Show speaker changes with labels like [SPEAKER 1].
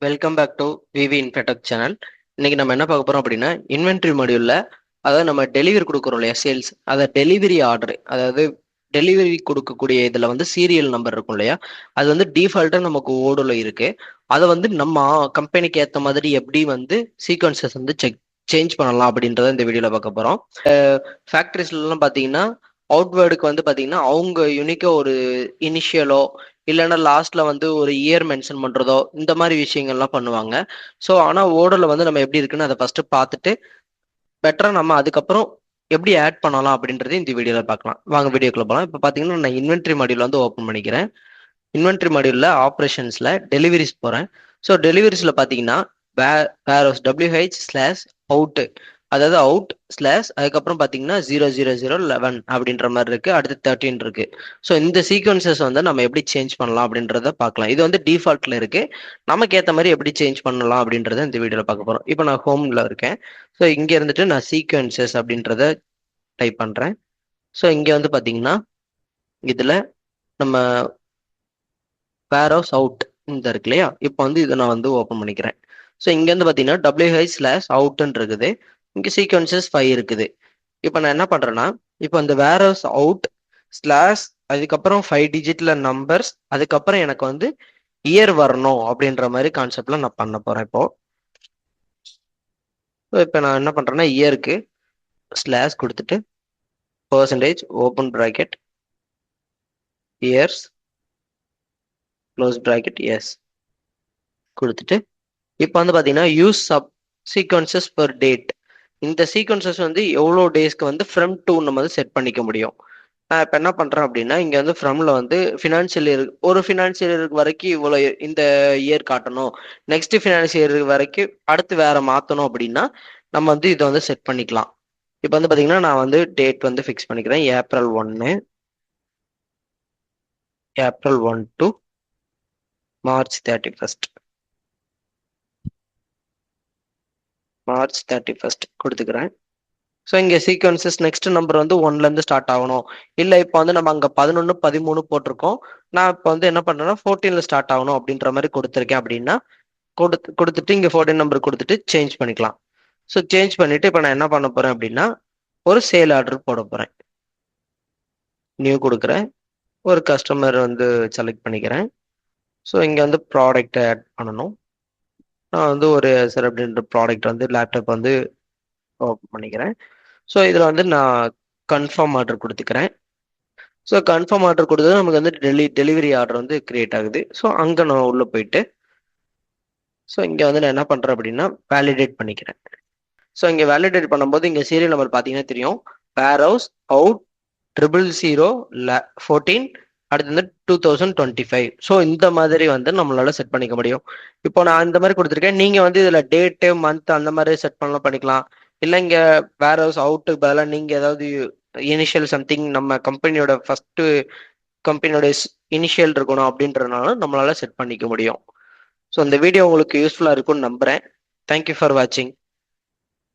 [SPEAKER 1] Welcome back to V V infotech channel. இன்னைக்கு நம்ம என்ன பார்க்க போறோம் அப்படின்னா, இன்வென்ட்ரி மாடியூல்ல அதாவது நம்ம டெலிவரி கொடுக்குறோம் இல்லையா, சேல்ஸ், அதை டெலிவரி ஆர்டர், அதாவது டெலிவரி கொடுக்கக்கூடிய இதுல வந்து சீரியல் நம்பர் இருக்கும் இல்லையா, அது வந்து டிஃபால்ட்டா நமக்கு ஓடுல இருக்கு. அதை வந்து நம்ம கம்பெனிக்கு ஏற்ற மாதிரி எப்படி வந்து சீக்வன்சஸ் வந்து சேஞ்ச் பண்ணலாம் அப்படின்றத இந்த வீடியோல பார்க்க போறோம். ஃபேக்டரிஸ்லாம் பார்த்தீங்கன்னா அவுட்வேர்டுக்கு வந்து பார்த்தீங்கன்னா அவங்க யூனிக்கா ஒரு இனிஷியலோ இல்லைன்னா லாஸ்ட்ல வந்து ஒரு இயர் மென்ஷன் பண்றதோ இந்த மாதிரி விஷயங்கள்லாம் பண்ணுவாங்க. ஸோ ஆனால் ஓடல வந்து நம்ம எப்படி இருக்குன்னு அதை ஃபர்ஸ்ட் பார்த்துட்டு பெட்டரா நம்ம அதுக்கப்புறம் எப்படி ஆட் பண்ணலாம் அப்படின்றது இந்த வீடியோல பார்க்கலாம். வாங்க வீடியோக்குள்ள போகலாம். இப்போ பார்த்தீங்கன்னா நான் இன்வென்ட்ரி மாடியூல் வந்து ஓப்பன் பண்ணிக்கிறேன். இன்வென்ட்ரி மாடியூல்ல ஆப்ரேஷன்ஸ்ல டெலிவரிஸ் போறேன். ஸோ டெலிவரிஸ்ல பார்த்தீங்கன்னா வேர் WH ஸ்லாஷ் அவுட், அதாவது அவுட் ஸ்லாஷ் அதுக்கப்புறம் பார்த்தீங்கன்னா 00011 அப்படின்ற மாதிரி இருக்கு, அடுத்து 13 இருக்கு. ஸோ இந்த சீக்வன்சஸ் வந்து நம்ம எப்படி சேஞ்ச் பண்ணலாம் அப்படின்றத பார்க்கலாம். இது வந்து டிஃபால்ட்ல இருக்கு. நமக்கு ஏற்ற மாதிரி எப்படி சேஞ்ச் பண்ணலாம் அப்படின்றத இந்த வீடியோல பார்க்க போறோம். இப்போ நான் ஹோம்ல இருக்கேன். ஸோ இங்க இருந்துட்டு நான் சீக்வன்சஸ் அப்படின்றத டைப் பண்றேன். ஸோ இங்க வந்து பார்த்தீங்கன்னா இதுல நம்ம வேர் ஹவுஸ் அவுட் இந்த இருக்கு இல்லையா, இப்போ வந்து இதை நான் வந்து ஓப்பன் பண்ணிக்கிறேன். ஸோ இங்க இருந்து பார்த்தீங்கன்னா WH ஸ்லாஷ் அவுட்ன்னு இருக்குது. இங்க சீக்வன்சஸ் 5 இருக்குது. இப்போ நான் என்ன பண்றேன்னா, இப்போ அந்த வேர் ஹவுஸ் அவுட் ஸ்லாஷ் அதுக்கப்புறம் 5 டிஜிட்ல நம்பர்ஸ், அதுக்கப்புறம் எனக்கு வந்து இயர் வரணும் அப்படின்ற மாதிரி கான்செப்ட்ல நான் பண்ண போறேன் இப்போ. இப்போ நான் என்ன பண்றேன்னா இயருக்கு ஸ்லாஷ் கொடுத்துட்டு percentage open bracket years close bracket S கொடுத்துட்டு இப்போ வந்து பார்த்தீங்கன்னா use sub sequences per date, இந்த சீக்வன்சஸ் வந்து எவ்வளோ டேஸ்க்கு வந்து ஃப்ரம் டூ நம்ம வந்து செட் பண்ணிக்க முடியும். நான் இப்போ என்ன பண்ணுறேன் அப்படின்னா, இங்கே வந்து ஃப்ரம்ல வந்து ஃபினான்ஷியல் இயர், ஒரு ஃபினான்ஷியல் இயருக்கு வரைக்கும் இவ்வளோ இந்த இயர் காட்டணும், நெக்ஸ்ட் ஃபினான்ஷியல் இயர் வரைக்கும் அடுத்து வேற மாற்றணும் அப்படின்னா நம்ம வந்து இதை வந்து செட் பண்ணிக்கலாம். இப்போ வந்து பார்த்தீங்கன்னா நான் வந்து டேட் வந்து ஃபிக்ஸ் பண்ணிக்கிறேன். ஏப்ரல் 1 டு மார்ச் 31 கொடுத்துக்கிறேன். ஸோ இங்கே சீக்வன்சஸ் நெக்ஸ்ட் நம்பர் வந்து 1லேருந்து ஸ்டார்ட் ஆகணும். இல்லை இப்போ வந்து நம்ம அங்கே 11 13 போட்டிருக்கோம், நான் இப்போ வந்து என்ன பண்ணுறேன்னா 14ல ஸ்டார்ட் ஆகணும் அப்படின்ற மாதிரி கொடுத்துருக்கேன். அப்படின்னா கொடுத்துட்டு இங்கே 14 நம்பர் கொடுத்துட்டு சேஞ்ச் பண்ணிக்கலாம். ஸோ சேஞ்ச் பண்ணிட்டு இப்போ நான் என்ன பண்ண போறேன் அப்படின்னா ஒரு சேல் ஆர்டர் போட போறேன். நியூ கொடுக்குறேன், ஒரு கஸ்டமர் வந்து செலக்ட் பண்ணிக்கிறேன். ஸோ இங்கே வந்து ப்ராடக்ட் ஆட் பண்ணணும். நான் வந்து ஒரு சார் அப்படின்ற ப்ராடக்ட் வந்து லேப்டாப் வந்து ஓப்பன் பண்ணிக்கிறேன். ஸோ இதில் வந்து நான் கன்ஃபார்ம் ஆர்டர் கொடுத்துக்கிறேன். ஸோ கன்ஃபார்ம் ஆர்டர் கொடுத்தது நமக்கு வந்து டெலிவரி ஆர்டர் வந்து கிரியேட் ஆகுது. ஸோ அங்கே நான் உள்ளே போயிட்டு ஸோ இங்கே வந்து நான் என்ன பண்ணுறேன் அப்படின்னா வேலிடேட் பண்ணிக்கிறேன். ஸோ இங்கே வேலிடேட் பண்ணும்போது இங்கே சீரியல் நம்பர் பார்த்தீங்கன்னா தெரியும், வேர் ஹவுஸ் அவுட் 00014, அடுத்து வந்து 2025. ஸோ இந்த மாதிரி வந்து நம்மளால செட் பண்ணிக்க முடியும். இப்போ நான் இந்த மாதிரி கொடுத்துருக்கேன். நீங்கள் வந்து இதில் டேட்டு மந்த் அந்த மாதிரி செட் பண்ணலாம் பண்ணிக்கலாம். இல்லை இங்கே வேர் ஹவுஸ் அவுட்டுக்கு பதிலாக நீங்கள் ஏதாவது இனிஷியல் சம்திங் நம்ம கம்பெனியோட ஃபர்ஸ்ட் கம்பெனியோட இனிஷியல் இருக்கணும் அப்படின்றதுனால நம்மளால செட் பண்ணிக்க முடியும். ஸோ இந்த வீடியோ உங்களுக்கு யூஸ்ஃபுல்லாக இருக்கும்னு நம்புறேன். தேங்க்யூ ஃபார் வாட்சிங்.